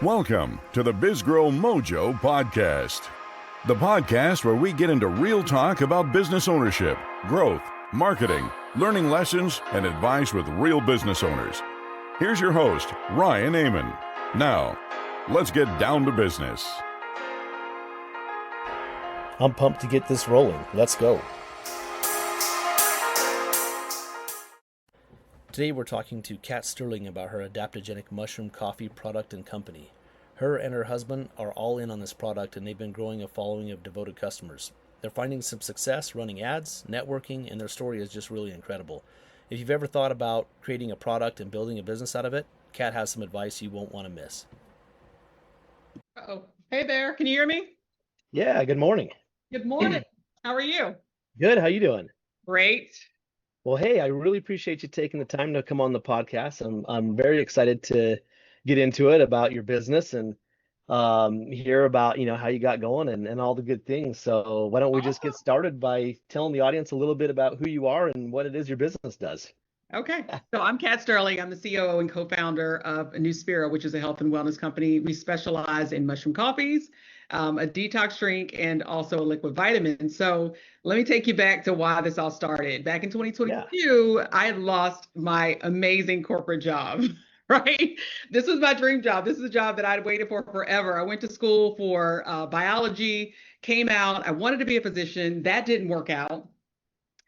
Welcome to the BizGrowMojo podcast, the podcast where we get into real talk about business ownership, growth, marketing, learning lessons, and advice with real business owners. Here's your host, Ryan Amon. Now, let's get down to business. I'm pumped to get this rolling. Let's go. Today we're talking to Kat Sterling about her adaptogenic mushroom coffee product and company. Her and her husband are all in on this product, and they've been growing a following of devoted customers. They're finding some success running ads, networking, and their story is just really incredible. If you've ever thought about creating a product and building a business out of it, Kat has some advice you won't want to miss. Uh-oh. Hey there, can you hear me? Yeah, good morning. Good morning. How are you? Good, how you doing? Great. Well, hey, I really appreciate you taking the time to come on the podcast. I'm very excited to get into it about your business and hear about, how you got going and all the good things. So why don't we just get started by telling the audience a little bit about who you are and what it is your business does. Okay. So I'm Kat Sterling. I'm the COO and co-founder of Nuspira, which is a health and wellness company. We specialize in mushroom coffees, a detox drink, and also a liquid vitamin. So let me take you back to why this all started. Back in 2022, I had lost my amazing corporate job. Right? This was my dream job. This is a job that I'd waited for forever. I went to school for biology, came out. I wanted to be a physician. That didn't work out.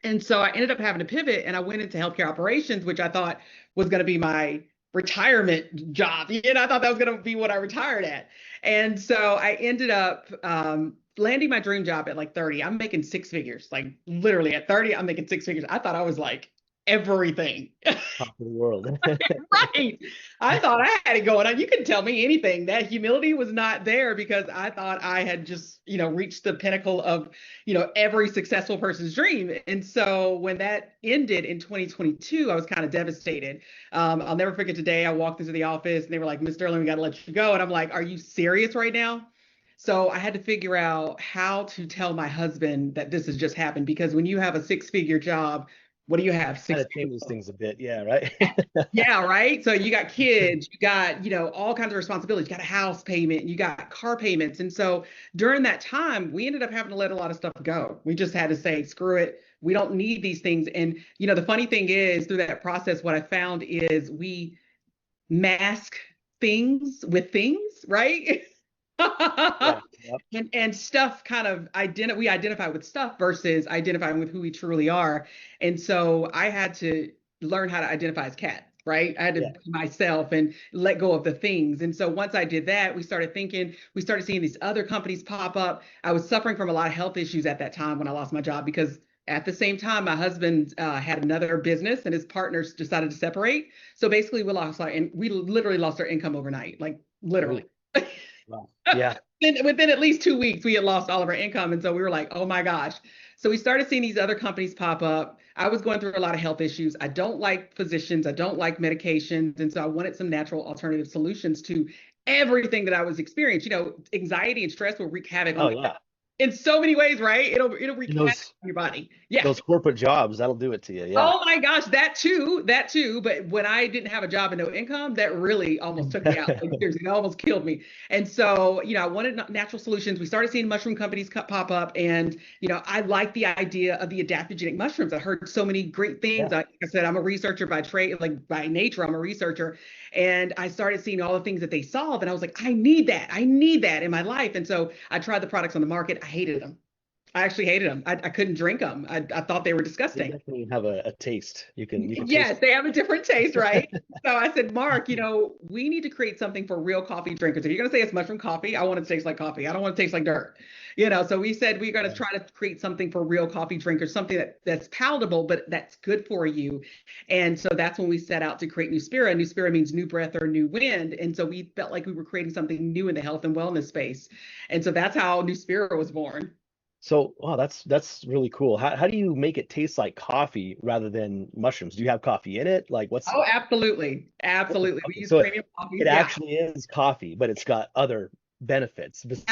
And so I ended up having to pivot, and I went into healthcare operations, which I thought was going to be my retirement job. I thought that was going to be what I retired at. And so I ended up landing my dream job at like 30. I'm making six figures, like literally at 30, I'm making six figures. I thought I was like everything. Top of the world. Right. I thought I had it going on. You couldn't tell me anything. That humility was not there because I thought I had just, reached the pinnacle of, every successful person's dream. And so when that ended in 2022, I was kind of devastated. I'll never forget today. I walked into the office and they were like, "Ms. Sterling, we got to let you go." And I'm like, "Are you serious right now?" So I had to figure out how to tell my husband that this has just happened, because when you have a six-figure job, what do you have? Kind of changes things a bit. Yeah, right. Yeah, right. So you got kids, you got, all kinds of responsibilities, you got a house payment, you got car payments. And so during that time, we ended up having to let a lot of stuff go. We just had to say, screw it. We don't need these things. And, the funny thing is, through that process, what I found is we mask things with things, right? Yeah, yep. And stuff kind of we identify with stuff versus identifying with who we truly are. And so I had to learn how to identify as Kat, right? I had to be myself and let go of the things. And so once I did that, we started seeing these other companies pop up. I was suffering from a lot of health issues at that time when I lost my job, because at the same time, my husband had another business and his partners decided to separate. So basically we literally lost our income overnight, like literally. Wow. Yeah. Within at least 2 weeks, we had lost all of our income. And so we were like, oh my gosh. So we started seeing these other companies pop up. I was going through a lot of health issues. I don't like physicians. I don't like medications. And so I wanted some natural alternative solutions to everything that I was experiencing. Anxiety and stress will wreak havoc on me in so many ways, right? It'll wreak havoc on your body. Yeah. Those corporate jobs, that'll do it to you. Yeah. Oh my gosh, that too. But when I didn't have a job and no income, that really almost took me out. Like, seriously, it almost killed me. And so, I wanted natural solutions. We started seeing mushroom companies pop up, and, I like the idea of the adaptogenic mushrooms. I heard so many great things. Yeah. Like I said, I'm a researcher by trade, like by nature, I'm a researcher. And I started seeing all the things that they solve. And I was like, I need that. I need that in my life. And so I tried the products on the market. I hated them. I actually hated them. I couldn't drink them. I thought they were disgusting. They definitely have a taste. You can Yes, taste they have a different taste, right? So I said, Mark, we need to create something for real coffee drinkers. If you're going to say it's mushroom coffee, I want it to taste like coffee. I don't want it to taste like dirt. So we said we're going to try to create something for real coffee drinkers, something that's palatable, but that's good for you. And so that's when we set out to create Nuspira. Nuspira means new breath or new wind. And so we felt like we were creating something new in the health and wellness space. And so that's how Nuspira was born. So, wow, that's really cool. How do you make it taste like coffee rather than mushrooms? Do you have coffee in it? Like what's? Oh, absolutely. Absolutely. We use So premium coffee. it actually is coffee, but it's got other benefits besides.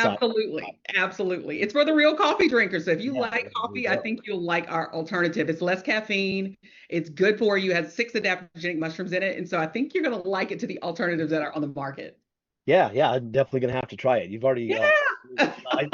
Absolutely. It's for the real coffee drinkers. So if you like coffee, Yeah. I think you'll like our alternative. It's less caffeine. It's good for you. It has 6 adaptogenic mushrooms in it. And so I think you're going to like it to the alternatives that are on the market. Yeah, I'm definitely gonna have to try it. You've already Yeah.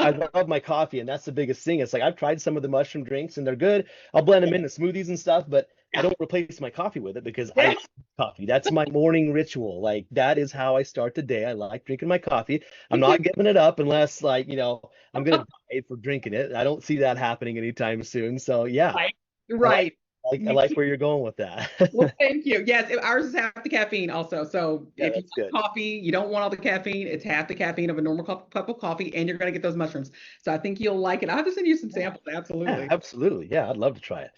I love my coffee, and that's the biggest thing. It's like I've tried some of the mushroom drinks and they're good. I'll blend them into smoothies and stuff, but I Yeah. don't replace my coffee with it because I Yeah. love coffee. That's my morning ritual. Like that is how I start the day. I like drinking my coffee. I'm Me too. not giving it up unless like, I'm gonna die for drinking it. I don't see that happening anytime soon. So yeah, Right. I like Right. I Me like too. where you're going with that. Well, thank you. Yes, ours is half the caffeine also. So Yeah, if you that's good. want coffee, you don't want all the caffeine, it's half the caffeine of a normal cup of coffee, and you're going to get those mushrooms. So I think you'll like it. I'll have to send you some Yeah. samples. Yeah, Absolutely. absolutely. Yeah, I'd love to try it.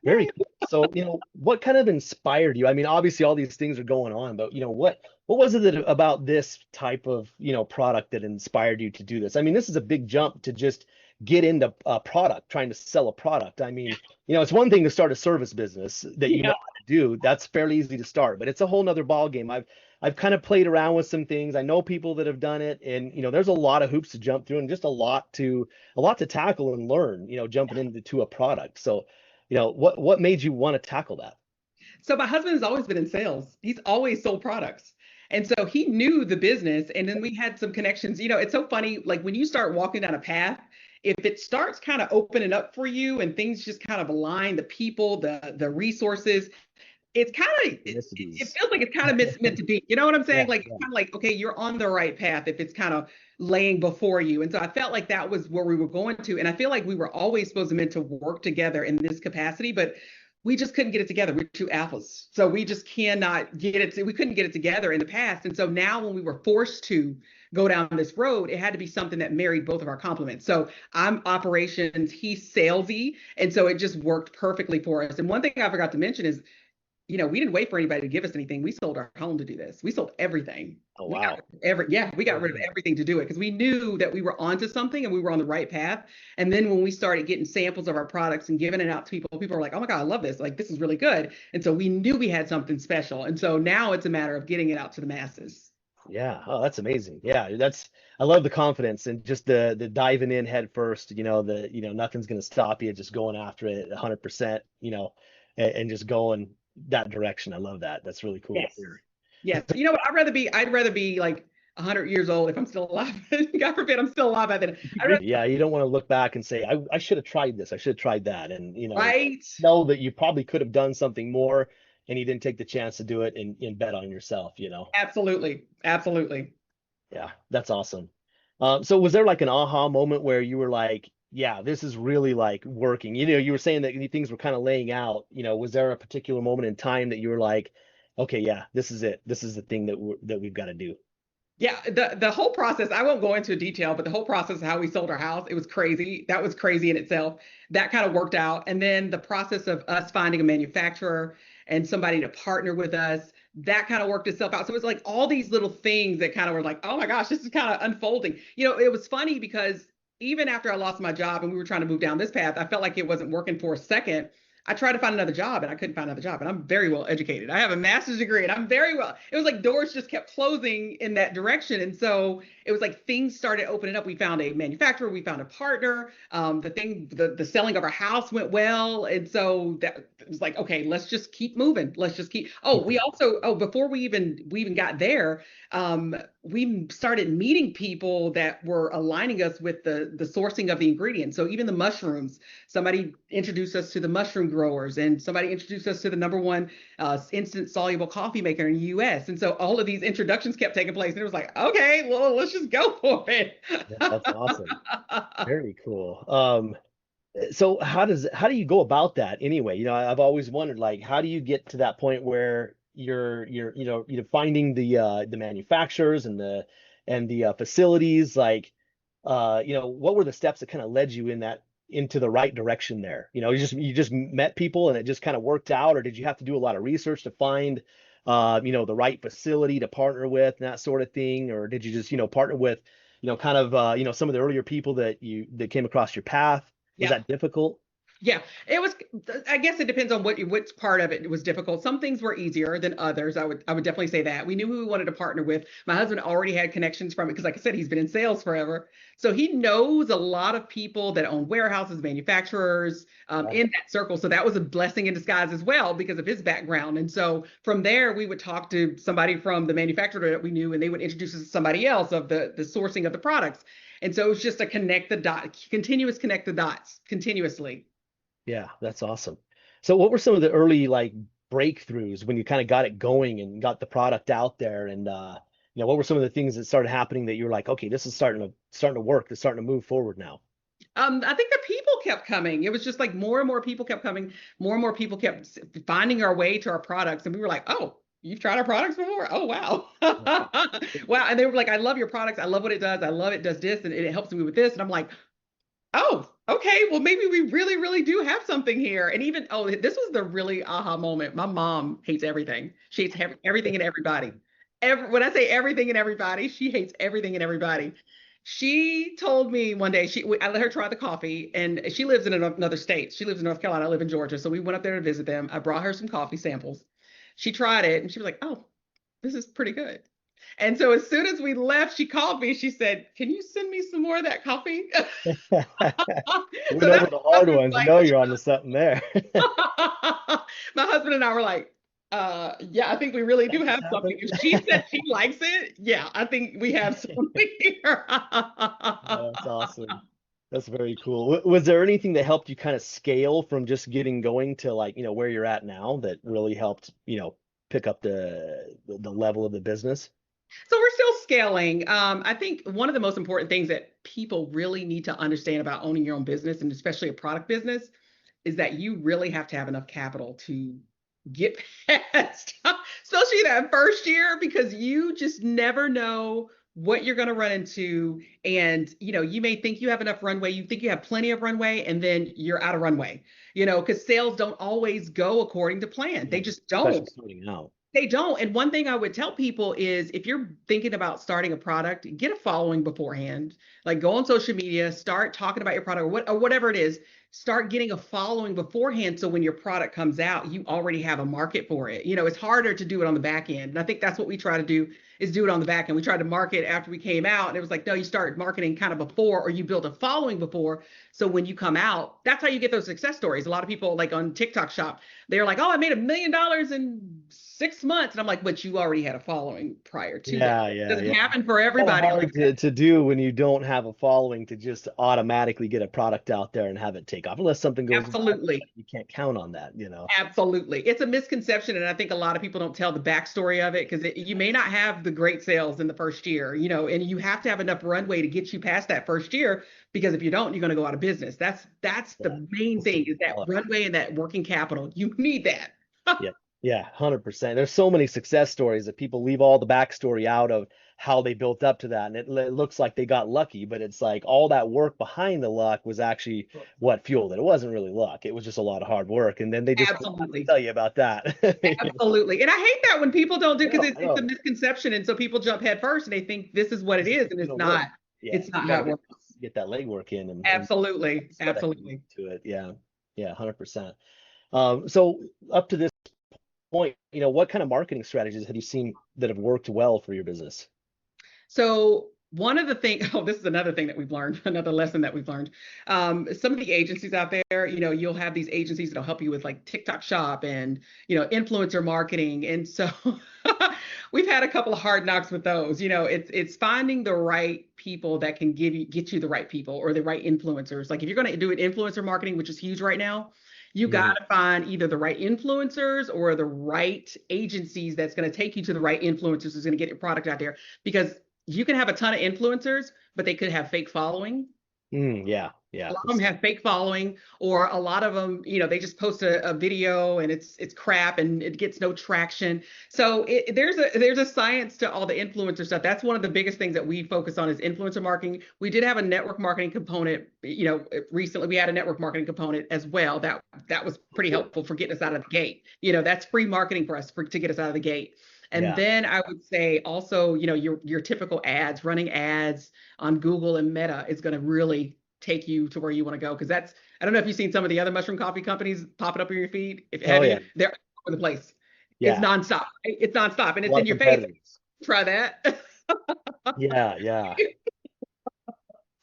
Very Yay. cool. So, what kind of inspired you? I mean, obviously all these things are going on, but what was it about this type of, product that inspired you to do this? I mean, this is a big jump to just get into a product, trying to sell a product. I mean, it's one thing to start a service business that you know Yeah. how to do. That's fairly easy to start, but it's a whole nother ball game. I've kind of played around with some things. I know people that have done it, and there's a lot of hoops to jump through and just a lot to tackle and learn, jumping into a product. So, what made you want to tackle that? So my husband has always been in sales. He's always sold products. And so he knew the business. And then we had some connections. It's so funny, like when you start walking down a path, if it starts kind of opening up for you and things just kind of align, the people, the resources, it's kind of it Synchronicities. feels like it's kind of meant to be. You know what I'm Yeah, saying? Like it's yeah. kind of like, okay, you're on the right path if it's kind of laying before you. And so I felt like that was where we were going to. And I feel like we were always supposed to meant to work together in this capacity, but we just couldn't get it together. We're two alphas. So we just cannot get it. We couldn't get it together in the past. And so now when we were forced to go down this road, it had to be something that married both of our complements. So I'm operations, he's salesy. And so it just worked perfectly for us. And one thing I forgot to mention is we didn't wait for anybody to give us anything. We sold our home to do this. We sold everything. Oh, We got wow. we got rid of everything to do it because we knew that we were onto something and we were on the right path. And then when we started getting samples of our products and giving it out to people were like, "Oh my God, I love this. Like this is really good." And so we knew we had something special. And so now it's a matter of getting it out to the masses. Yeah. Oh, that's amazing. Yeah, I love the confidence and just the diving in head first, nothing's gonna stop you, just going after it 100%, and just going that direction. I love that. That's really cool to Yes. hear. Yes. You know what? I'd rather be like 100 years old if I'm still alive. God forbid I'm still alive by then. I'd rather, Yeah, you don't want to look back and say, I should have tried this. I should have tried that. And, right? know that you probably could have done something more and you didn't take the chance to do it and bet on yourself. Absolutely. Absolutely. Yeah, that's awesome. So was there like an aha moment where you were like, yeah, this is really like working? You were saying that things were kind of laying out. Was there a particular moment in time that you were like, okay, yeah, this is it. This is the thing that we've got to do. Yeah, the whole process, I won't go into detail, but the whole process of how we sold our house, it was crazy. That was crazy in itself. That kind of worked out. And then the process of us finding a manufacturer and somebody to partner with us, that kind of worked itself out. So it was like all these little things that kind of were like, oh my gosh, this is kind of unfolding. It was funny because even after I lost my job and we were trying to move down this path, I felt like it wasn't working for a second. I tried to find another job and I couldn't find another job. And I'm very well educated. I have a master's degree and I'm very well. It was like doors just kept closing in that direction. And so it was like things started opening up. We found a manufacturer, we found a partner. The selling of our house went well. And so that it was like, okay, let's just keep moving. Let's just keep. Before we even got there, we started meeting people that were aligning us with the sourcing of the ingredients. So even the mushrooms, somebody introduced us to the mushroom growers, and somebody introduced us to the number one instant soluble coffee maker in the U.S. And so all of these introductions kept taking place, and it was like, okay, well, let's just go for it. Yeah, that's awesome. Very cool. So how do you go about that anyway? I've always wondered, like, how do you get to that point where you're finding the manufacturers and the facilities, like, what were the steps that kind of led you into the right direction there? You just met people and it just kind of worked out, or did you have to do a lot of research to find the right facility to partner with and that sort of thing, or did you just partner with kind of some of the earlier people that came across your path? Was Yeah. that difficult? Yeah, it was. I guess it depends on which part of it was difficult. Some things were easier than others. I would definitely say that. We knew who we wanted to partner with. My husband already had connections from it because, like I said, he's been in sales forever. So he knows a lot of people that own warehouses, manufacturers, Right. in that circle. So that was a blessing in disguise as well because of his background. And so from there, we would talk to somebody from the manufacturer that we knew, and they would introduce us to somebody else of the sourcing of the products. And so it was just a connect the dot, continuous connect the dots continuously. Yeah, that's awesome. So what were some of the early like breakthroughs when you kind of got it going and got the product out there and what were some of the things that started happening that you were like, okay, this is starting to work, it's starting to move forward now. I think the people kept coming. It was just like more and more people kept coming. More and more people kept finding our way to our products, and we were like, "Oh, you've tried our products before? Oh, wow, wow!" And they were like, "I love your products. I love what it does. I love it does this, and it helps me with this." And I'm like, "Oh, okay. Well, maybe we really, really do have something here." And even this was the really aha moment. My mom hates everything. She hates everything and everybody. When I say everything and everybody, she hates everything and everybody. She told me one day, I let her try the coffee, and she lives in another state. She lives in North Carolina. I live in Georgia. So we went up there to visit them. I brought her some coffee samples. She tried it and she was like, "Oh, this is pretty good." And so as soon as we left, she called me. She said, "Can you send me some more of that coffee?" We So went over that's the my hard husband's ones. I like, know you're onto something there. my husband and I were like, yeah, I think we really do That just have something. happened. If she said she likes it, yeah, I think we have something here. Oh, that's awesome. That's very cool. Was there anything that helped you kind of scale from just getting going to like, where you're at now that really helped, pick up the level of the business? So we're still scaling. I think one of the most important things that people really need to understand about owning your own business, and especially a product business, is that you really have to have enough capital to get past, especially that first year, because you just never know what you're going to run into. And, you may think you have enough runway, you think you have plenty of runway, and then you're out of runway, because sales don't always go according to plan. Yeah, They just especially don't. starting out. They don't. And one thing I would tell people is if you're thinking about starting a product, get a following beforehand. Like go on social media, start talking about your product or whatever it is. Start getting a following beforehand so when your product comes out, you already have a market for it. It's harder to do it on the back end. And I think that's what we try to do is do it on the back end. We tried to market after we came out, and it was like, no, you start marketing kind of before, or you build a following before. So when you come out, that's how you get those success stories. A lot of people like on TikTok shop, they're like, "Oh, I made $1 million in 6 months." And I'm like, "But you already had a following prior to that." Yeah, It yeah, doesn't yeah. happen for Kind of everybody like hard to do when you don't have a following to just automatically get a product out there and have it take off. Unless something that. goes wrong, Absolutely. you can't count on that. Absolutely. It's a misconception. And I think a lot of people don't tell the backstory of it because you may not have the great sales in the first year, and you have to have enough runway to get you past that first year because if you don't, you're going to go out of business. That's Yeah. the main We'll see thing you is that develop. runway and that working capital. You need that. Yep. Yeah, 100%. There's so many success stories that people leave all the backstory out of how they built up to that. And it looks like they got lucky, but it's like all that work behind the luck was actually what fueled it. It wasn't really luck. It was just a lot of hard work. And then they just forgot to Absolutely. tell you about that. Absolutely. And I hate that when people don't do I because know, it's, I it's a know. misconception. And so people jump head first and they think this is what it This is is. And gonna it's work. not. Yeah, It's not you how got to it works. get that legwork in and Absolutely. sweat equity Absolutely. to it. Yeah. Yeah, 100%. So up to this point, what kind of marketing strategies have you seen that have worked well for your business? So one of the things, oh, this is another thing that we've learned, another lesson that we've learned. Some of the agencies out there, you'll have these agencies that'll help you with like TikTok shop and, influencer marketing. And so we've had a couple of hard knocks with those. It's finding the right people that can get you the right people or the right influencers. Like if you're going to do an influencer marketing, which is huge right now, you got Mhm. to find either the right influencers or the right agencies that's going to take you to the right influencers who's going to get your product out there because you can have a ton of influencers, but they could have fake following. Yeah, yeah. A lot of them have fake following, or a lot of them, they just post a video and it's crap and it gets no traction. So there's a science to all the influencer stuff. That's one of the biggest things that we focus on is influencer marketing. We did have a network marketing component. Recently we had a network marketing component as well. That was pretty Cool. helpful for getting us out of the gate. That's free marketing for us to get us out of the gate. And Yeah. then I would say also, your typical running ads on Google and Meta is going to really take you to where you want to go because I don't know if you've seen some of the other mushroom coffee companies popping up in your feed. If Oh have yeah. you, they're all over the place. It's Yeah. nonstop. It's nonstop, and A it's lot in of your face. competitors. Try that. Yeah, yeah.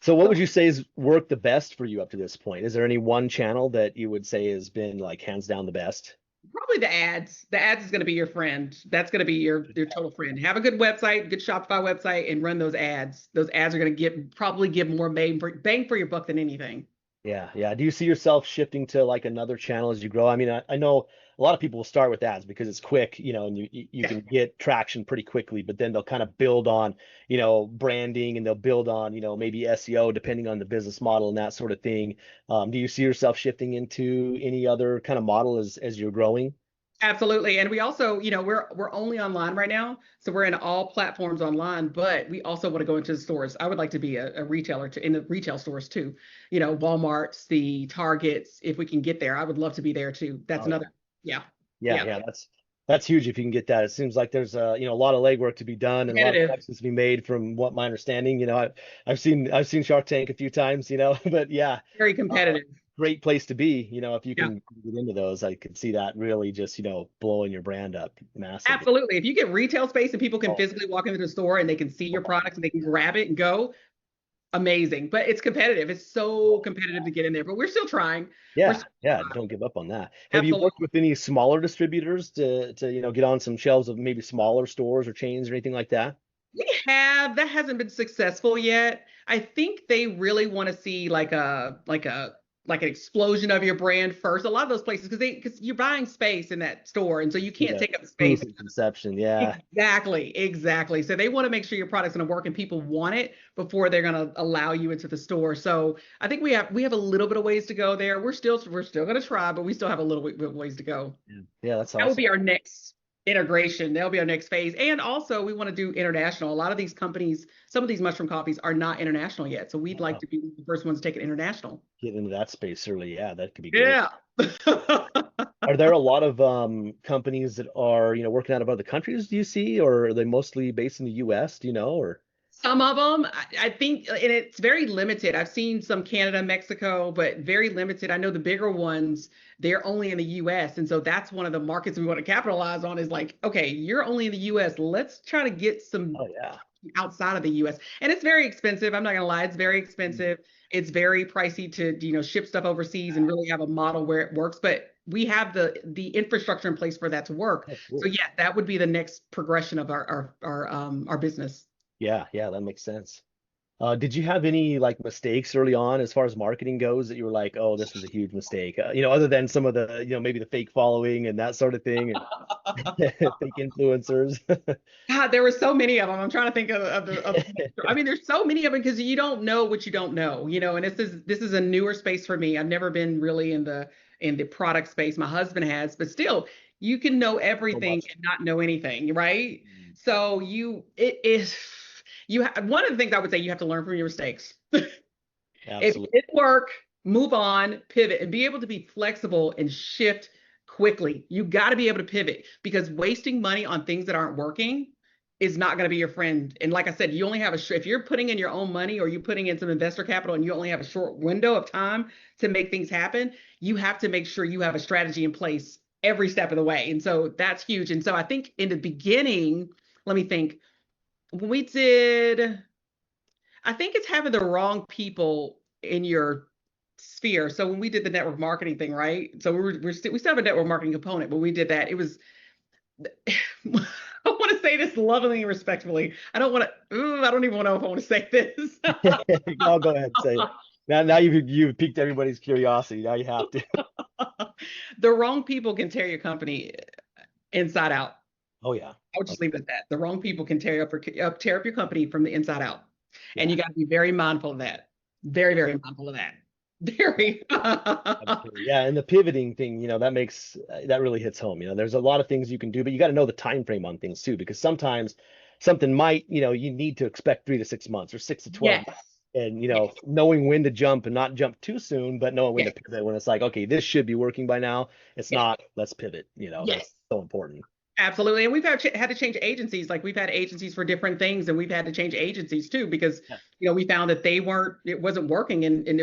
So what would you say has worked the best for you up to this point? Is there any one channel that you would say has been like hands down the best? Probably the ads. The ads is going to be your friend. That's going to be your total friend. Have a good website, good Shopify website, and run those ads. Those ads are going to probably give more bang for your buck than anything. Yeah, yeah. Do you see yourself shifting to like another channel as you grow? I mean, I know a lot of people will start with ads because it's quick, and you Yeah. can get traction pretty quickly, but then they'll kind of build on, branding, and they'll build on, maybe SEO depending on the business model and that sort of thing. Do you see yourself shifting into any other kind of model as you're growing? Absolutely. And we also, we're only online right now. So we're in all platforms online, but we also want to go into the stores. I would like to be a retailer in the retail stores too. Walmart's, the Targets, if we can get there. I would love to be there too. That's Oh yeah. another, yeah. Yeah, Yeah. yeah, that's huge if you can get that. It seems like there's a lot of legwork to be done and a lot of Competitive. connections to be made from what my understanding. I've seen Shark Tank a few times, but yeah, Very uh, competitive. great place to be. If you Yeah. can get into those, I could see that really just, blowing your brand up massively. Absolutely. If you get retail space and people can Oh, physically walk into the store and they can see your products and they can grab it and go, amazing. But it's competitive. It's so competitive to get in there, but we're still trying. We're yeah, still yeah, trying. don't give up on that. Have you Absolutely. worked with any smaller distributors to get on some shelves of maybe smaller stores or chains or anything like that? We have that hasn't been successful yet. I think they really want to see like an explosion of your brand first. A lot of those places because you're buying space in that store, and so you See can't the take up proof space. of conception. Yeah. Exactly, exactly. So they want to make sure your product's going to work and people want it before they're going to allow you into the store. So I think we have a little bit of ways to go there. We're still going to try, but we still have a little bit of ways to go. Yeah, yeah, that's That will awesome. be our next integration. That'll be our next phase. And also, we want to do international. A lot of these companies, some of these mushroom coffees are not international yet. So we'd like Wow. to be the first ones to take it international. Get into that space early. Yeah, that could be great. Yeah. Are there a lot of companies that are, working out of other countries, do you see, or are they mostly based in the US, do you know, or Some of them, I think, and it's very limited. I've seen some Canada, Mexico, but very limited. I know the bigger ones, they're only in the US. And so that's one of the markets we want to capitalize on is like, okay, you're only in the US. Let's try to get some oh yeah. outside of the US. And it's very expensive. I'm not gonna lie, it's very expensive. It's very pricey to, ship stuff overseas and really have a model where it works. But we have the infrastructure in place for that to work. Oh, So cool. yeah, that would be the next progression of our business. Yeah, yeah, that makes sense. Did you have any like mistakes early on as far as marketing goes that you were like, oh, this was a huge mistake? Other than some of the, maybe the fake following and that sort of thing and fake influencers. God, there were so many of them. I'm trying to think I mean, there's so many of them because you don't know what you don't know, and this is a newer space for me. I've never been really in the product space. My husband has, but still, you can know So everything much. and not know anything, right? Mm, So one of the things I would say you have to learn from your mistakes. If it absolutely. didn't work, move on, pivot, and be able to be flexible and shift quickly. You got to be able to pivot because wasting money on things that aren't working is not going to be your friend. And like I said, you only have if you're putting in your own money or you're putting in some investor capital and you only have a short window of time to make things happen, you have to make sure you have a strategy in place every step of the way. And so that's huge. And so I think in the beginning, let me think, when we did I think it's having the wrong people in your sphere. So when we did the network marketing thing, right? So we still have a network marketing component. When we did that, it was I want to say this lovingly and respectfully. I don't want to. I don't even know if I want to say this. I'll go ahead and say it. Now you've piqued everybody's curiosity. Now you have to. The wrong people can tear your company inside out. Oh yeah. I would Oh, just leave it at that. The wrong people can tear up your company from the inside out, and yeah. you got to be very mindful of that. Very, very mindful of that. Very. Absolutely. Yeah, and the pivoting thing, that really hits home. There's a lot of things you can do, but you got to know the time frame on things too, because sometimes something might, you need to expect 3 to 6 months or 6 to 12 Yes. months. And Yes. knowing when to jump and not jump too soon, but knowing when to Yes. pivot when it's like, okay, this should be working by now. It's Yes. not, let's pivot. That's Yes. so important. Absolutely. And we've had to change agencies. Like we've had agencies for different things and we've had to change agencies too because Yeah. we found that it wasn't working and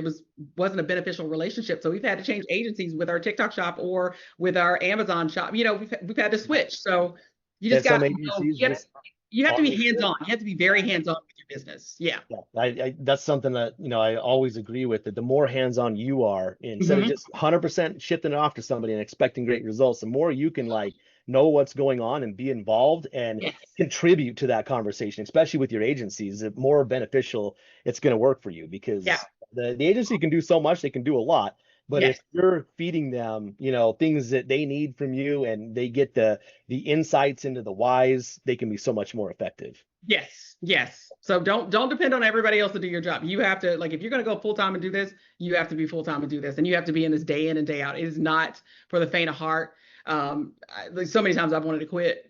wasn't a beneficial relationship. So we've had to change agencies with our TikTok shop or with our Amazon shop. We've had to switch. So you just And got some to agencies just you have to aren't be as good. hands-on. You have to be very hands-on with your business. Yeah. Yeah, that's something that, I always agree with, that the more hands-on you are, instead of Mhm. just 100% shifting it off to somebody and expecting great results, the more you can like know what's going on and be involved and Yes. contribute to that conversation, especially with your agencies, the more beneficial it's going to work for you, Yeah. because the agency can do so much, they can do a lot. But Yes. if you're feeding them, things that they need from you, and they get the insights into the whys, they can be so much more effective. Yes, yes. So don't depend on everybody else to do your job. You have to, like, if you're going to go full time and do this, you have to be full time and do this, and you have to be in this day in and day out. It is not for the faint of heart. Like so many times I've wanted to quit.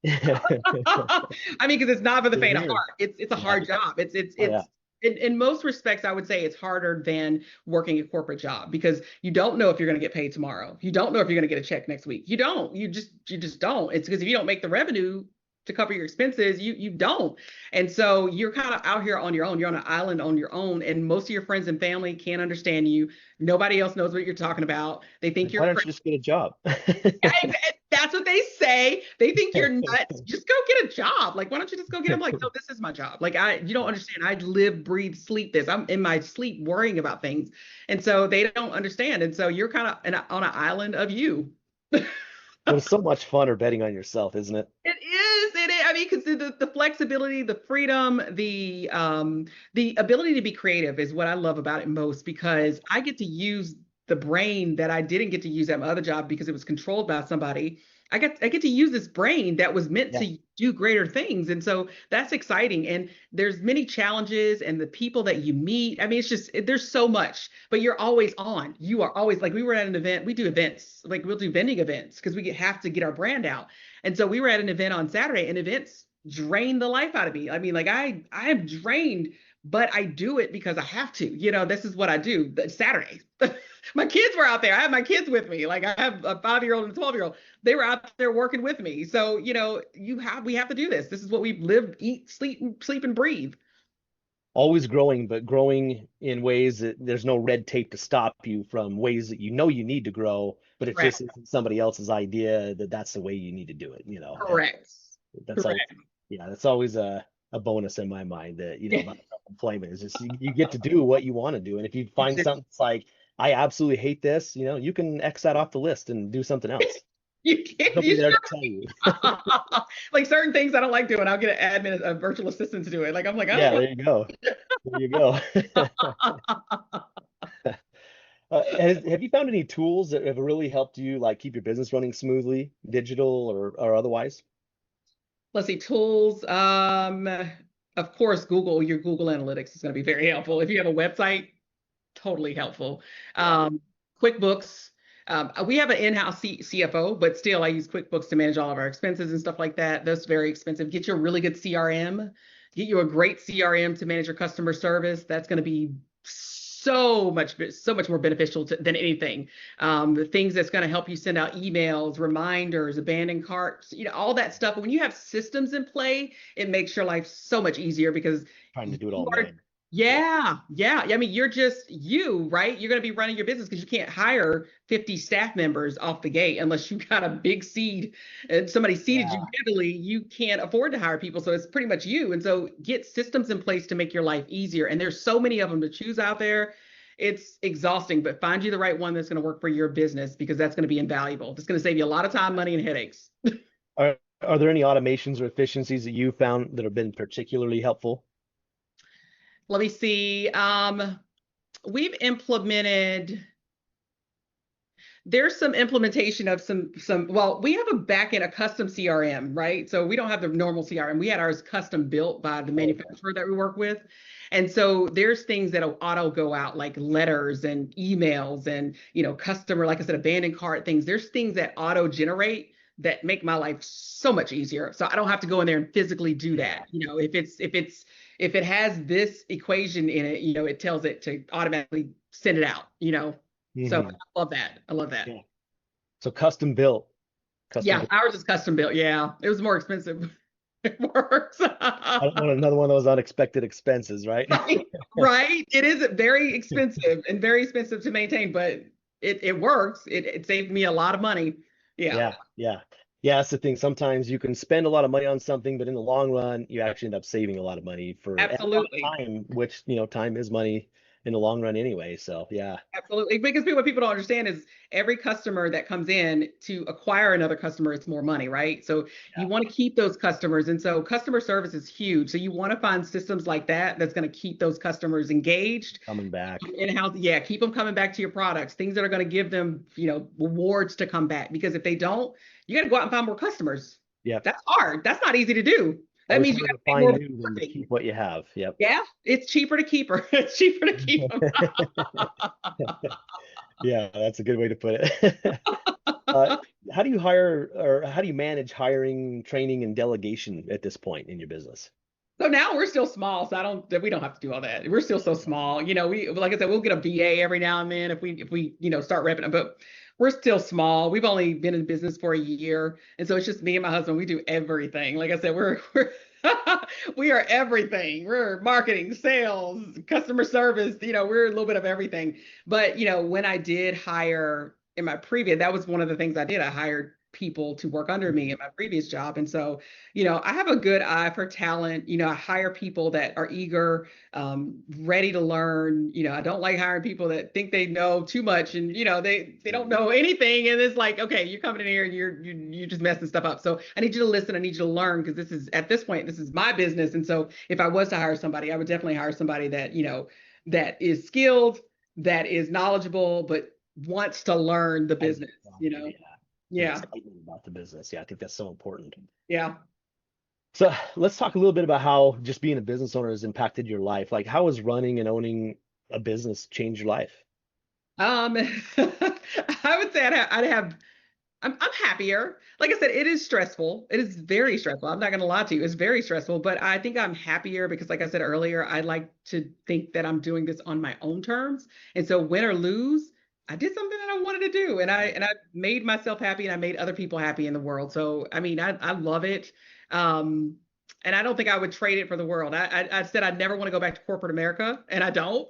I mean, because it's not for the Same faint of here. heart. It's a Yeah. hard job. Oh, yeah. In most respects, I would say it's harder than working a corporate job because you don't know if you're going to get paid tomorrow. You don't know if you're going to get a check next week. You don't. You just don't. It's because if you don't make the revenue to cover your expenses, you don't. And so you're kind of out here on your own. You're on an island on your own, and most of your friends and family can't understand you. Nobody else knows what you're talking about. They think Like, why you're don't you crazy. just get a job? That's what they say. They think you're nuts. Just go get a job. Like, why don't you just go get? I'm like, no, this is my job. Like, you don't understand. I live, breathe, sleep this. I'm in my sleep worrying about things, and so they don't understand. And so you're kind of on an island of you. But it's so much funner betting on yourself, isn't it? It is. It is. I mean, because the flexibility, the freedom, the ability to be creative is what I love about it most because I get to use the brain that I didn't get to use at my other job because it was controlled by somebody. I get to use this brain that was meant Yeah. to do greater things. And so that's exciting. And there's many challenges and the people that you meet. I mean, it's just there's so much, but you're always on. You are always like we were at an event, we do events, like we'll do vending events because have to get our brand out. And so we were at an event on Saturday, and events drain the life out of me. I mean, like I am drained, but I do it because I have to. This is what I do. Saturday. My kids were out there. I have my kids with me. Like I have a 5-year-old and a 12-year-old. They were out there working with me. So, we have to do this. This is what we live, eat, sleep and breathe. Always growing, but growing in ways that there's no red tape to stop you from ways that you need to grow, but it just Correct. isn't somebody else's idea that that's the way you need to do it. And Correct. that's always, Correct. yeah, that's always a bonus in my mind, that, about employment is just you get to do what you want to do. And if you find something that's like, I absolutely hate this, you can X that off the list and do something else. You can't. Nobody You there sure? to tell you. Like certain things I don't like doing. I'll get an admin, a virtual assistant to do it. Like I'm like, I Yeah, don't there you go. There you go. want. Have you found any tools that have really helped you like keep your business running smoothly, digital or otherwise? Let's see, tools. Of course, your Google Analytics is going to be very helpful. If you have a website, totally helpful. QuickBooks. We have an in-house CFO, but still I use QuickBooks to manage all of our expenses and stuff like that. That's very expensive. Get you a really good CRM. Get you a great CRM to manage your customer service. That's going to be so much more beneficial than anything. The things that's going to help you send out emails, reminders, abandoned carts, all that stuff. When you have systems in play, it makes your life so much easier because Trying to do it you all are, man. yeah. I mean, you're just you, right? You're going to be running your business because you can't hire 50 staff members off the gate unless you got a big seed and somebody seeded you heavily. You can't afford to hire people. So it's pretty much you. And so get systems in place to make your life easier. And there's so many of them to choose out there. It's exhausting, but find you the right one that's going to work for your business because that's going to be invaluable. It's going to save you a lot of time, money, and headaches. Are there any automations or efficiencies that you found that have been particularly helpful? Let me see. We've implemented, there's some implementation of well, we have a backend, a custom CRM, right? So we don't have the normal CRM. We had ours custom built by the manufacturer that we work with. And so there's things that auto go out like letters and emails and, customer, like I said, abandoned cart things. There's things that auto generate that make my life so much easier. So I don't have to go in there and physically do that. If it has this equation in it, it tells it to automatically send it out, So I love that. I love that. Yeah. So custom built. Custom Yeah, built? ours is custom built. Yeah, it was more expensive. It works. I don't want another one of those unexpected expenses, right? Right, right. It is very expensive and very expensive to maintain, but it works. It saved me a lot of money. Yeah, Yeah, yeah. Yeah, that's the thing. Sometimes you can spend a lot of money on something, but in the long run, you actually end up saving a lot of money for and a lot absolutely. of time, which, time is money in the long run anyway. So yeah. Absolutely. Because what people don't understand is every customer that comes in to acquire another customer, it's more money, right? So you want to keep those customers. And so customer service is huge. So you want to find systems like that that's going to keep those customers engaged Coming back. in-house. Yeah, keep them coming back to your products, things that are going to give them, rewards to come back. Because if they don't, you got to go out and find more customers. Yep. That's hard. That's not easy to do. That Always means you harder got to to pay find more new than to marketing. keep what you have. Yep. Yeah, it's cheaper to keep her. It's cheaper to keep them. Yeah, that's a good way to put it. Uh, how do you hire or how do you manage hiring, training, and delegation at this point in your business? So now we're still small, so we don't have to do all that. We're still so small. We like I said, we'll get a VA every now and then if we start ramping up, but we're still small. We've only been in business for a year, and so it's just me and my husband. We do everything. Like I said, we're we are everything. We're marketing, sales, customer service. We're a little bit of everything. But when I did hire in my previous, that was one of the things I did. I hired people to work under me in my previous job, and so I have a good eye for talent. I hire people that are eager, ready to learn. I don't like hiring people that think they know too much and, they don't know anything. And it's like, okay, you're coming in here and you're just messing stuff up. So I need you to listen. I need you to learn because at this point, this is my business. And so if I was to hire somebody, I would definitely hire somebody that, that is skilled, that is knowledgeable, but wants to learn the business, Yeah. And Yeah. excitement about the business. Yeah, I think that's so important. Yeah. So let's talk a little bit about how just being a business owner has impacted your life. Like, how has running and owning a business changed your life? I would say I'm happier. Like I said, it is stressful. It is very stressful. I'm not going to lie to you. It's very stressful, but I think I'm happier because, like I said earlier, I like to think that I'm doing this on my own terms. And so, win or lose, I did something that I wanted to do, and I made myself happy, and I made other people happy in the world. So, I mean, I love it. Um, and I don't think I would trade it for the world. I said I'd never want to go back to corporate America, and I don't.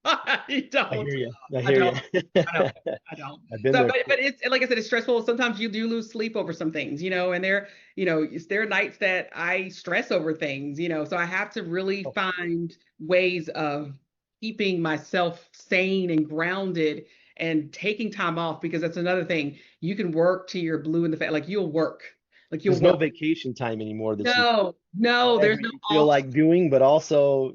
I I don't. hear you. I I hear don't. you. I don't. I don't. I've been So, there. but it's like I said, it's stressful. Sometimes you do lose sleep over some things, and there are nights that I stress over things, so I have to really Oh, find ways of keeping myself sane and grounded and taking time off because that's another thing. You can work till you're blue in the face, like you'll there's no work. vacation time anymore that you No, there's whatever no you feel off. like doing, but also,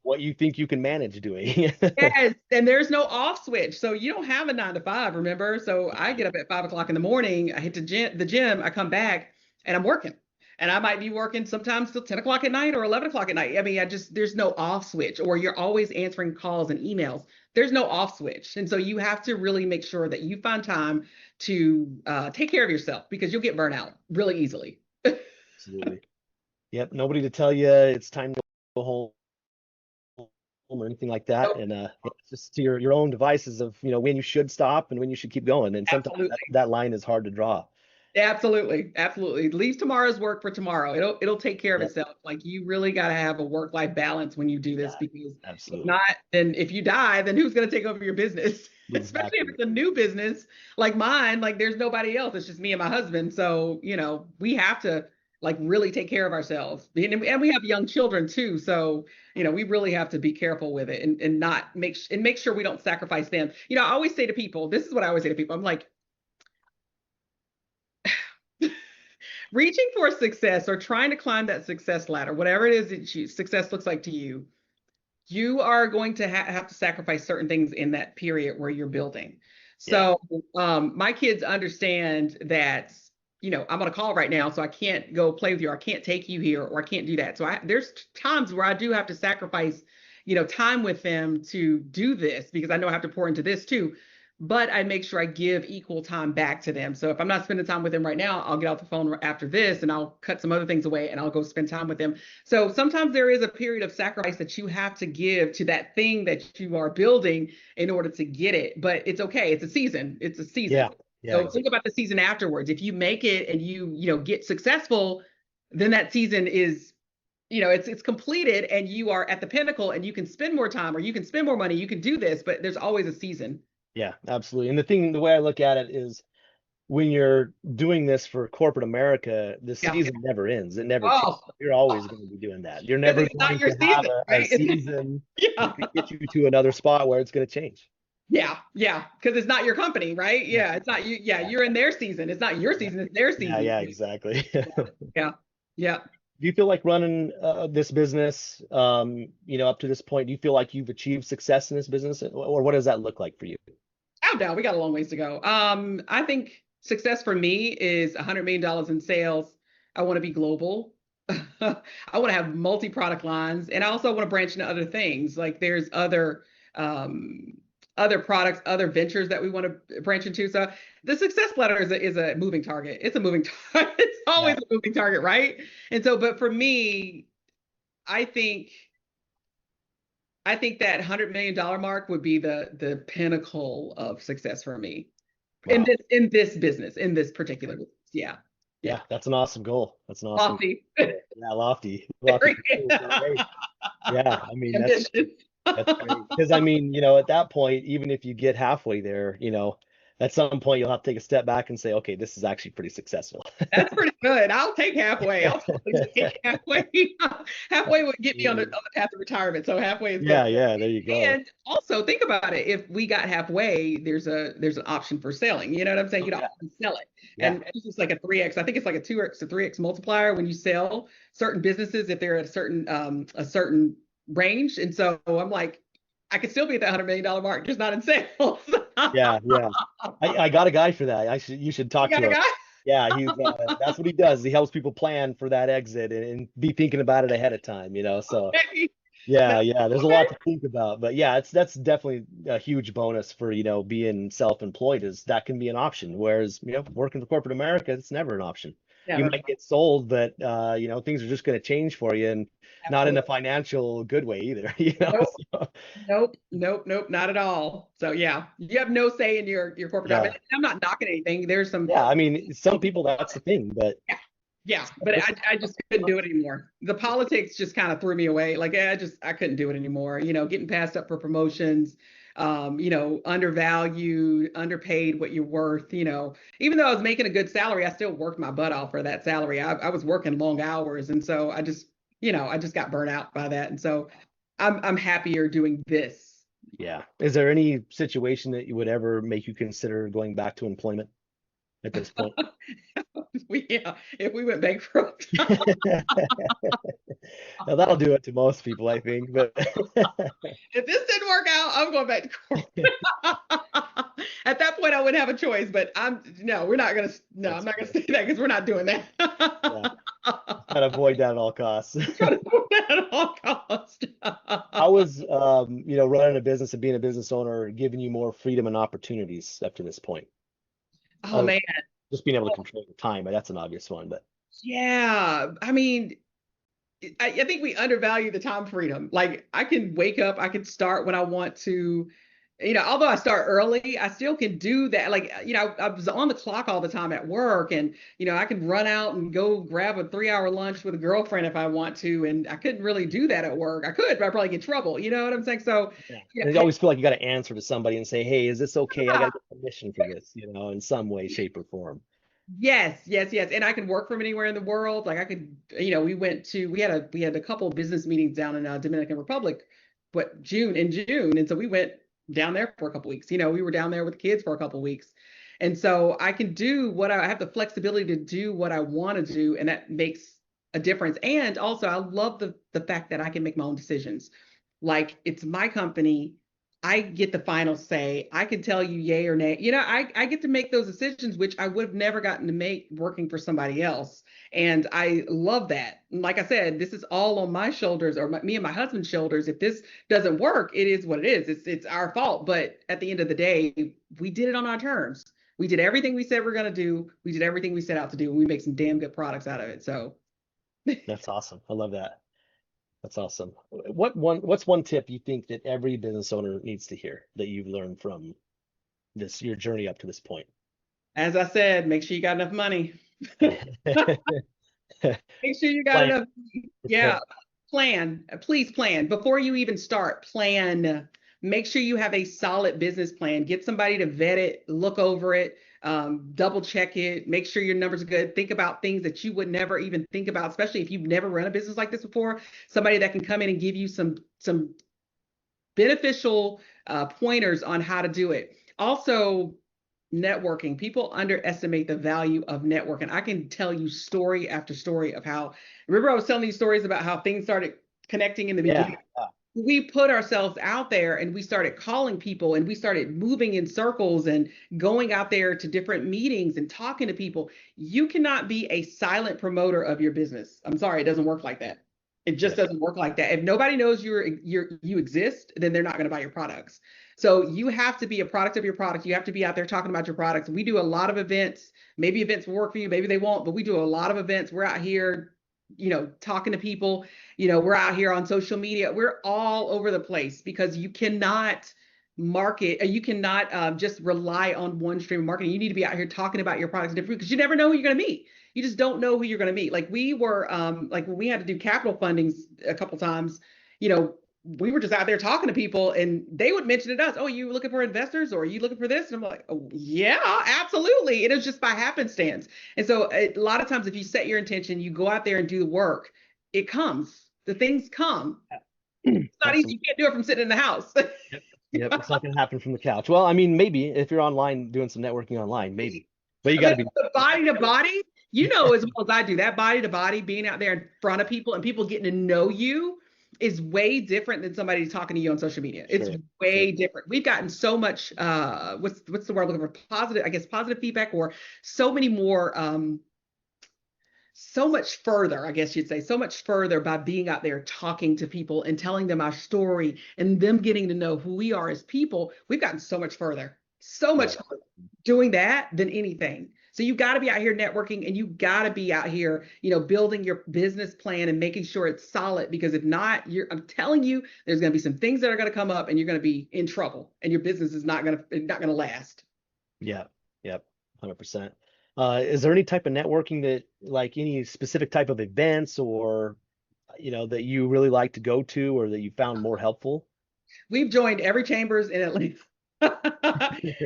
what you think you can manage doing. Yes, and there's no off switch. So you don't have a 9 to 5, remember? So I get up at 5 o'clock in the morning, I hit the gym, I come back and I'm working. And I might be working sometimes till 10 o'clock at night or 11 o'clock at night. I mean, there's no off switch, or you're always answering calls and emails. There's no off switch. And so you have to really make sure that you find time to take care of yourself because you'll get burnout really easily. Absolutely. Yep. Nobody to tell you it's time to go home or anything like that. So, And it's just to your own devices of, when you should stop and when you should keep going. And sometimes absolutely. that line is hard to draw. Absolutely, absolutely. Leave tomorrow's work for tomorrow. It'll take care of Yep. itself. Like you really got to have a work-life balance when you do this Yeah, because if absolutely. not, then if you die, then who's going to take over your business? Especially if Exactly. it's a new business like mine, like there's nobody else. It's just me and my husband. So, we have to like really take care of ourselves. And we have young children too. So, we really have to be careful with it and not make sure we don't sacrifice them. I always say to people, this is what I always say to people. I'm like, reaching for success or trying to climb that success ladder, whatever it is that success looks like to you, you are going to have to sacrifice certain things in that period where you're building. Yeah. So my kids understand that, I'm on a call right now, so I can't go play with you, or I can't take you here, or I can't do that. So there's times where I do have to sacrifice, time with them to do this because I know I have to pour into this too. But I make sure I give equal time back to them. So if I'm not spending time with them right now, I'll get off the phone after this and I'll cut some other things away and I'll go spend time with them. So sometimes there is a period of sacrifice that you have to give to that thing that you are building in order to get it. But it's okay. It's a season. It's a season. Yeah. Yeah, So think exactly. about the season afterwards. If you make it and you get successful, then that season is, it's completed and you are at the pinnacle and you can spend more time or you can spend more money, you can do this, but there's always a season. Yeah, absolutely. And the way I look at it is when you're doing this for corporate America, the Yeah. season never ends. It never changes. Oh, You're always going to be doing that. You're because never it's not going your to have season, a right? season that Yeah. could get you to another spot where it's going to change. Yeah, yeah, because it's not your company, right? Yeah, Yeah, it's not you. Yeah, yeah, you're in their season. It's not your yeah, season, it's their yeah, season. yeah, exactly. Yeah, yeah. Do you feel like running this business, up to this point, do you feel like you've achieved success in this business, or what does that look like for you? Oh no, we got a long ways to go. I think success for me is $100 million in sales. I want to be global. I want to have multi-product lines, and I also want to branch into other things. Like there's um, other products, other ventures that we want to branch into. So the success ladder is a moving target. It's a moving target. It's Yeah, always a moving target, right? And so, but for me, I think that $100 million mark would be the pinnacle of success for me in wow. this business, in this particular business. Yeah. Yeah. Yeah, that's an awesome goal. That's an awesome Lofty. goal. Yeah, lofty, lofty Very goal, but hey, yeah, I mean ambitious. that's great. Because I mean, at that point, even if you get halfway there, at some point you'll have to take a step back and say, okay, this is actually pretty successful. That's pretty good. I'll take halfway. I'll totally take halfway. Halfway would get me on the Absolutely. path of retirement. So halfway is good. Yeah, yeah, there you go. And also think about it. If we got halfway, there's an option for selling. You know what I'm saying? Oh You don't yeah, have to sell it. yeah, And it's just like a 3x. I think it's like a 2x to 3x multiplier when you sell certain businesses if they're at a certain range. And so I'm like, I could still be at that $100 million mark, just not in sales. yeah, yeah. I got a guy for that. You should You talk got to a him. guy? Yeah, that's what he does. He helps people plan for that exit and be thinking about it ahead of time, So Okay. yeah, No, yeah, there's a okay. lot to think about, but yeah, that's definitely a huge bonus for, being self-employed is that can be an option. Whereas, working for corporate America, it's never an option. You Never. might get sold, but things are just going to change for you and not in a Absolutely. financial good way either, Nope. So, Nope, nope, nope, not at all. So yeah, you have no say in your corporate job. And yeah. I'm not knocking anything. There's some, Yeah, I mean, some people that's the thing, but yeah, yeah, but I just couldn't do it anymore. The politics just kind of threw me away. Like I couldn't do it anymore. Getting passed up for promotions, undervalued, underpaid what you're worth. Even though I was making a good salary, I still worked my butt off for that salary. I was working long hours, and so I just got burnt out by that. And so I'm happier doing this. yeah. Is there any situation that you would ever make you consider going back to employment at this point? Yeah, if we went bankrupt. Now that'll do it to most people, I think, but If this didn't work out, I'm going back to corporate. At that point, I wouldn't have a choice. But no, we're not gonna. No, I'm that's not gonna cool. say that because we're not doing that. Yeah, try to avoid that at all costs. Try to do that at all cost. How was running a business and being a business owner giving you more freedom and opportunities up to this point? Oh Other man, than just being able to control your time, that's an obvious one, but yeah. I mean, I think we undervalue the time freedom. Like I can wake up, I can start when I want to. Although I start early, I still can do that. Like, I was on the clock all the time at work, and I can run out and go grab a 3-hour lunch with a girlfriend if I want to, and I couldn't really do that at work. I could, but I'd probably get in trouble. You know what I'm saying? So, yeah. yeah, And you always feel like you got to answer to somebody and say, "Hey, is this okay? I got yeah. to get permission for this," in some way, shape, or form. Yes, yes, yes. And I can work from anywhere in the world. Like I could, we had a couple of business meetings down in Dominican Republic, but in June. And so we went down there for a couple weeks. We were down there with the kids for a couple weeks. And so I can do I have the flexibility to do what I want to do, and that makes a difference. And also I love the fact that I can make my own decisions. Like it's my company. I get the final say. I can tell you yay or nay. I get to make those decisions, which I would have never gotten to make working for somebody else. And I love that. And like I said, this is all on my shoulders or me and my husband's shoulders. If this doesn't work, it is what it is. It's our fault. But at the end of the day, we did it on our terms. We did everything we said we're going to do. We did everything we set out to do. And we make some damn good products out of it. So That's awesome. I love that. That's awesome. What's one tip you think that every business owner needs to hear that you've learned from your journey up to this point? As I said, make sure you got enough money. Make sure you got Plan. enough. Yeah. Plan. Please plan. Before you even start, plan. Make sure you have a solid business plan. Get somebody to vet it, look over it, double check it, make sure your numbers are good. Think about things that you would never even think about, especially if you've never run a business like this before. Somebody that can come in and give you some beneficial pointers on how to do it. Also, networking. People underestimate the value of networking. I can tell you story after story of how, remember I was telling you stories about how things started connecting in the Yeah. beginning. We put ourselves out there and we started calling people and we started moving in circles and going out there to different meetings and talking to people. You cannot be a silent promoter of your business. I'm sorry, it doesn't work like that. It just doesn't work like that. If nobody knows you exist, then they're not going to buy your products. So you have to be a product of your product. You have to be out there talking about your products. We do a lot of events. Maybe events will work for you, maybe they won't, but we do a lot of events. We're out here, talking to people. We're out here on social media. We're all over the place because you cannot market, you cannot just rely on one stream of marketing. You need to be out here talking about your products different because you never know who you're going to meet. You just don't know who you're going to meet. Like we were, like when we had to do capital fundings a couple times, we were just out there talking to people and they would mention it to us. Oh, you looking for investors or are you looking for this? And I'm like, oh, yeah, absolutely. It is just by happenstance. And so a lot of times if you set your intention, you go out there and do the work, it comes. The things come. It's not easy. You can't do it from sitting in the house. Yep. It's not going to happen from the couch. Well, I mean, maybe if you're online doing some networking online, maybe, but you got to be the body to body, as well as I do, that body to body, being out there in front of people and people getting to know you is way different than somebody talking to you on social media. It's way different. We've gotten so much, what's the word I'm looking for? Positive feedback, or so many more, so much further, I guess you'd say, so much further by being out there talking to people and telling them our story and them getting to know who we are as people. We've gotten so much further, so much further doing that than anything. So you got to be out here networking and you got to be out here, building your business plan and making sure it's solid, because if not, I'm telling you, there's going to be some things that are going to come up and you're going to be in trouble and your business is not going to last. Yeah. Yep. 100%. Is there any type of networking that, like any specific type of events or, that you really like to go to or that you found more helpful? We've joined every chambers in Atlanta.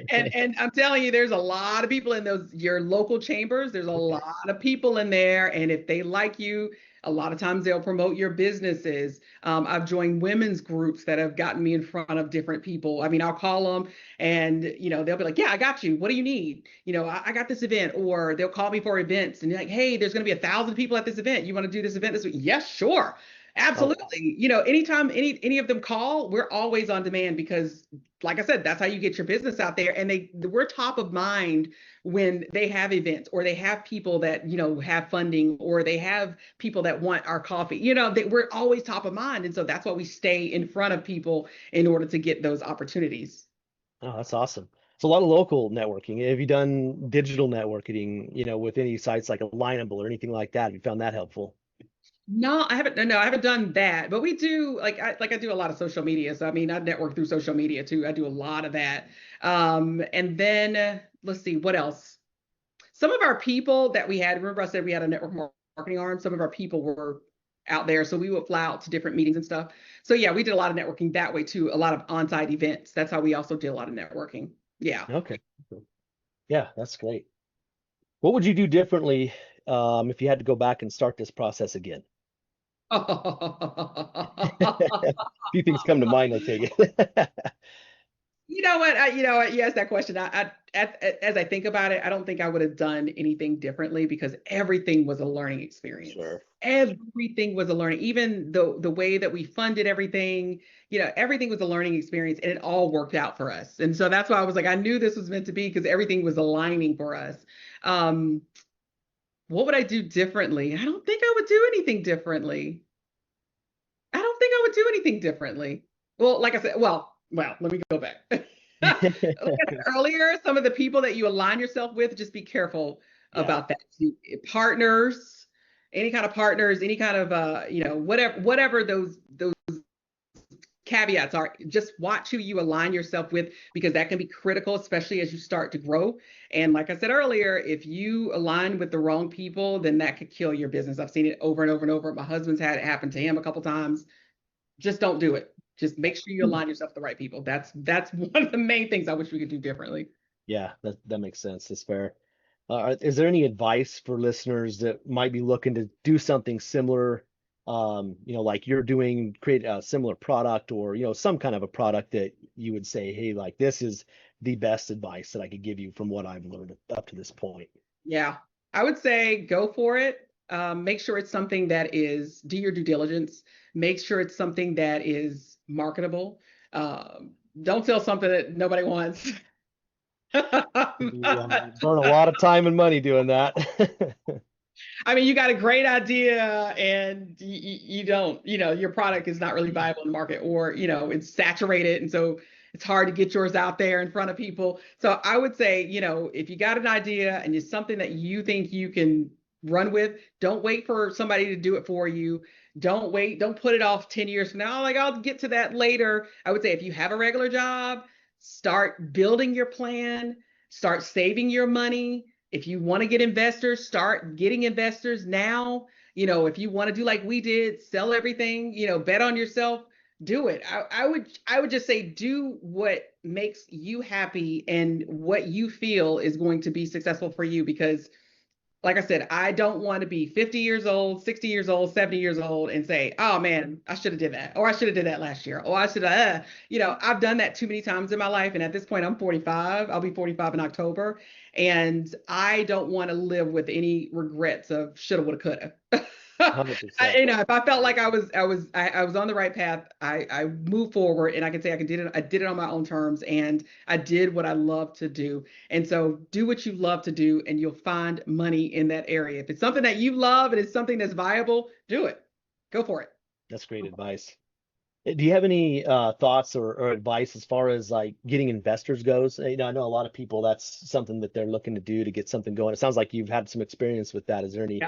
and I'm telling you, there's a lot of people in your local chambers. There's a lot of people in there. And if they like you, a lot of times they'll promote your businesses. I've joined women's groups that have gotten me in front of different people. I mean, I'll call them and, they'll be like, yeah, I got you. What do you need? I got this event. Or they'll call me for events and you're like, hey, there's going to be 1,000 people at this event. You want to do this event this week? Yes, sure. Absolutely. Anytime any of them call, we're always on demand because, like I said, that's how you get your business out there. And we're top of mind when they have events or they have people that, have funding, or they have people that want our coffee, we're always top of mind. And so that's why we stay in front of people in order to get those opportunities. Oh, that's awesome. It's a lot of local networking. Have you done digital networking, with any sites like Alignable or anything like that? Have you found that helpful? No, I haven't. No, I haven't done that. But we do I do a lot of social media. So I mean, I network through social media too. I do a lot of that. And then let's see what else. Some of our people that we had. Remember, I said we had a network marketing arm. Some of our people were out there, so we would fly out to different meetings and stuff. So yeah, we did a lot of networking that way too. A lot of on-site events. That's how we also did a lot of networking. Yeah. Okay. Cool. Yeah, that's great. What would you do differently if you had to go back and start this process again? A few things come to mind, I take it. You know what? You asked that question. As I think about it, I don't think I would have done anything differently because everything was a learning experience. Sure. Everything was a learning, even the way that we funded everything, everything was a learning experience and it all worked out for us. And so that's why I was like, I knew this was meant to be because everything was aligning for us. What would I do differently? I don't think I would do anything differently. I don't think I would do anything differently. Well, like I said, well, let me go back. Like I said earlier, some of the people that you align yourself with, just be careful about that. Partners, any kind of partners, any kind of whatever those caveats are just watch who you align yourself with, because that can be critical, especially as you start to grow. And like I said earlier, if you align with the wrong people, then that could kill your business. I've seen it over and over and over. My husband's had it happen to him a couple times. Just don't do it. Just make sure you align yourself with the right people. That's one of the main things I wish we could do differently. Yeah, that makes sense. That's fair. Is there any advice for listeners that might be looking to do something similar? Like you're doing, create a similar product, or, some kind of a product that you would say, hey, like this is the best advice that I could give you from what I've learned up to this point. Yeah, I would say go for it. Make sure it's something that is, do your due diligence. Make sure it's something that is marketable. Don't sell something that nobody wants. You burn a lot of time and money doing that. I mean, you got a great idea and you don't, your product is not really viable in the market, or, it's saturated. And so it's hard to get yours out there in front of people. So I would say, if you got an idea and it's something that you think you can run with, don't wait for somebody to do it for you. Don't wait. Don't put it off 10 years from now. Like, I'll get to that later. I would say if you have a regular job, start building your plan, start saving your money. If you want to get investors, start getting investors now. If you want to do like we did, sell everything, bet on yourself, do it. I would just say do what makes you happy and what you feel is going to be successful for you, because like I said, I don't want to be 50 years old, 60 years old, 70 years old and say, oh man, I should have did that. Or I should have did that last year. Or I should have, I've done that too many times in my life. And at this point, I'm 45. I'll be 45 in October. And I don't want to live with any regrets of shoulda, woulda, coulda. 100%. If I felt like I was on the right path, I moved forward, and I can say I did it on my own terms, and I did what I love to do. And so do what you love to do, and you'll find money in that area. If it's something that you love and it's something that's viable, do it. Go for it. That's great advice. Do you have any thoughts or advice as far as like getting investors goes? I know a lot of people, that's something that they're looking to do to get something going. It sounds like you've had some experience with that. Is there any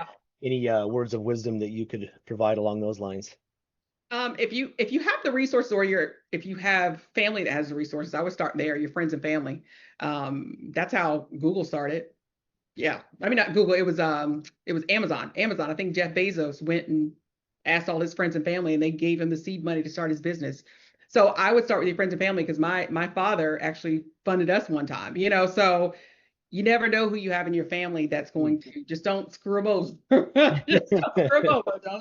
Yeah. words of wisdom that you could provide along those lines? If you have the resources, or if you have family that has the resources, I would start there. Your friends and family. That's how Google started. Yeah, I mean, not Google. It was Amazon. I think Jeff Bezos went and asked all his friends and family, and they gave him the seed money to start his business. So I would start with your friends and family, because my father actually funded us one time. So you never know who you have in your family that's going to, just don't screw them over. Just don't screw them over. A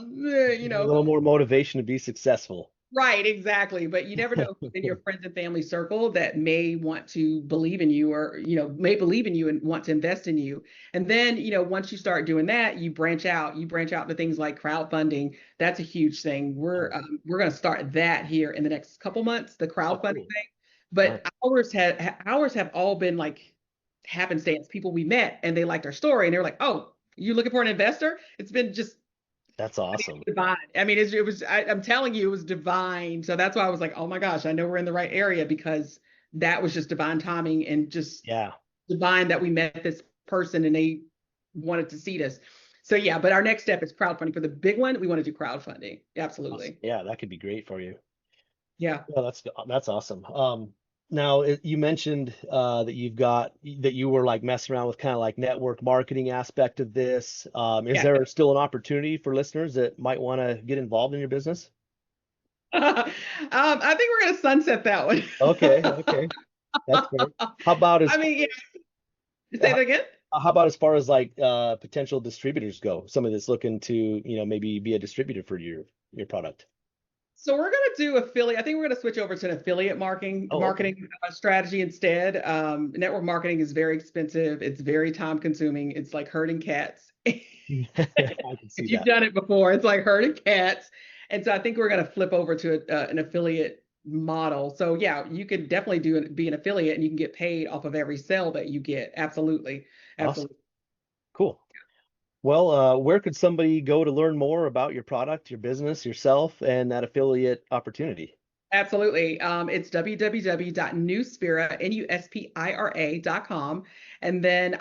little more motivation to be successful. Right, exactly. But you never know who's in your friends and family circle that may want to believe in you, or, may believe in you and want to invest in you. And then, once you start doing that, you branch out to things like crowdfunding. That's a huge thing. We're going to start that here in the next couple months, the crowdfunding thing. But ours have all been like happenstance, people we met and they liked our story and they were like, oh, you looking for an investor? It's been just, that's awesome. Divine. I mean, I'm telling you, it was divine. So that's why I was like, oh my gosh, I know we're in the right area, because that was just divine timing, and just divine that we met this person and they wanted to seed us. So yeah, but our next step is crowdfunding. For the big one, we want to do crowdfunding. Absolutely. Yeah, that could be great for you. Yeah. Yeah, that's awesome. Now you mentioned that you were like messing around with kind of like network marketing aspect of this. Is there still an opportunity for listeners that might want to get involved in your business? I think we're going to sunset that one. Okay. That's great. How about I mean, yeah. Say that again. How about as far as like potential distributors go? Somebody that's looking to, maybe be a distributor for your product. So we're going to do affiliate. I think we're going to switch over to an affiliate marketing strategy instead. Network marketing is very expensive. It's very time consuming. It's like herding cats. I can see if you've done it before, it's like herding cats. And so I think we're going to flip over to an affiliate model. So yeah, you could definitely be an affiliate, and you can get paid off of every sale that you get. Absolutely. Awesome. Cool. Well, where could somebody go to learn more about your product, your business, yourself, and that affiliate opportunity? Absolutely. It's www.nuspira.com. And then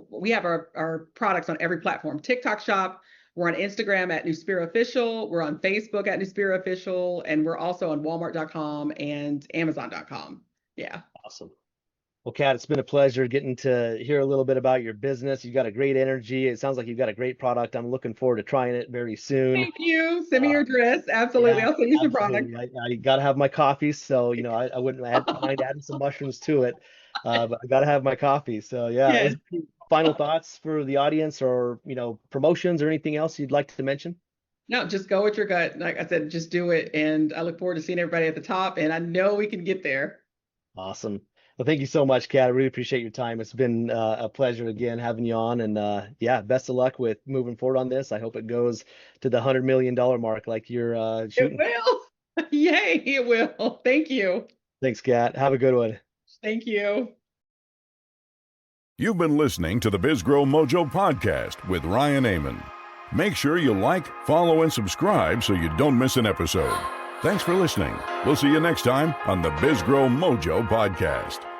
we have our products on every platform: TikTok Shop. We're on Instagram at Newspira Official. We're on Facebook at Newspira Official. And we're also on Walmart.com and Amazon.com. Yeah. Awesome. Well, Kat, it's been a pleasure getting to hear a little bit about your business. You've got a great energy. It sounds like you've got a great product. I'm looking forward to trying it very soon. Thank you. Send me your address. Absolutely. Yeah, I'll send you some absolutely. product. I got to have my coffee. So, I wouldn't mind adding some mushrooms to it. But I got to have my coffee. So, yeah. Yes. Final thoughts for the audience or, promotions or anything else you'd like to mention? No, just go with your gut. Like I said, just do it. And I look forward to seeing everybody at the top. And I know we can get there. Awesome. Well, thank you so much, Kat. I really appreciate your time. It's been a pleasure again having you on. And yeah, best of luck with moving forward on this. I hope it goes to the $100 million mark like you're shooting. It will. Yay, it will. Thank you. Thanks, Kat. Have a good one. Thank you. You've been listening to the BizGrowMojo podcast with Ryan Amon. Make sure you like, follow, and subscribe so you don't miss an episode. Thanks for listening. We'll see you next time on the BizGrowMojo podcast.